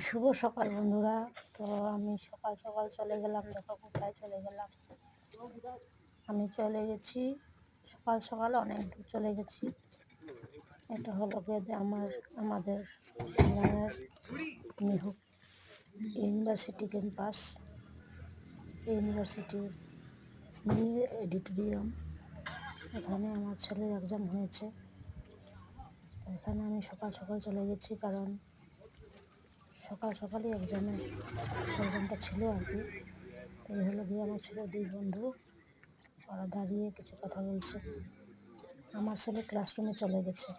শুভ সকাল বন্ধুরা। তো আমি সকাল সকাল চলে গেলাম, দেখো কোথায় চলে গেলাম। আমি চলে গেছি সকাল সকাল, অনেক দূর চলে গেছি। এটা হলো গিয়ে আমাদের শিলংয়ের নেহরু ইউনিভার্সিটি ক্যাম্পাস, ইউনিভার্সিটির নিউ অডিটোরিয়াম। এখানে আমার ছেলের এক্সাম হয়েছে। এখানে আমি সকাল সকাল চলে গেছি, কারণ সকাল সকালই এক্সামটা ছিল আর কি। তো এই হলো গিয়ে আমার ছেলে দুই বন্ধু, ওরা দাঁড়িয়ে কিছু কথা বলছে। আমার ছেলে ক্লাসরুমে চলে গেছে,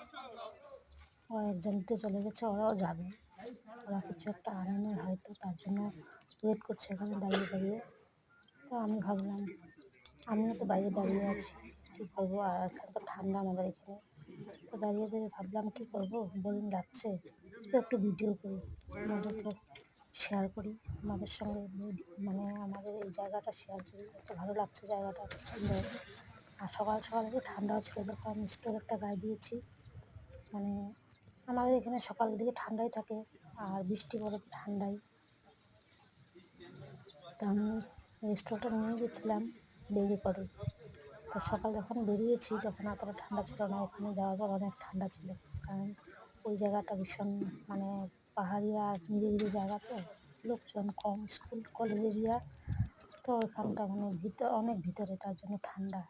ও এক্সাম দিতে চলে গেছে, ওরাও যাবে। ওরা কিছু একটা আনানোর হয়তো, তার জন্য ওয়েট করছে এখানে দাঁড়িয়ে দাঁড়িয়ে। তো আমি ভাবলাম, আমিও তো বাইরে দাঁড়িয়ে আছি, কী করবো, আর এখানে তো ঠান্ডা আমাদের এখানে। তো দাঁড়িয়ে দাঁড়িয়ে ভাবলাম কী করবো, বোরিং লাগছে, তো একটু ভিডিও করি, আমাদেরকে শেয়ার করি, আমাদের সঙ্গে মানে আমাদের এই জায়গাটা শেয়ার করি। এত ভালো লাগছে, জায়গাটা এত সুন্দর। আর সকাল সকাল একটু ঠান্ডাও ছিল, দেখো আমি স্টোর একটা গায়ে দিয়েছি। মানে আমাদের এখানে সকালের দিকে ঠান্ডাই থাকে, আর বৃষ্টি পড়ে তো ঠান্ডাই। তো আমি এই স্টোরটা নিয়ে গেছিলাম বেরিয়ে পড়ে। তো সকাল যখন বেরিয়েছি তখন অতটা ঠান্ডা ছিল না, ওখানে যাওয়ার পর অনেক ঠান্ডা ছিল। কারণ ওই জায়গাটা ভীষণ মানে পাহাড়ি আর নিরিবিলি জায়গা, তো লোকজন কম, স্কুল কলেজ এরিয়া। তো ওইখানটা মানে অনেক ভিতরে, তার জন্য ঠান্ডা।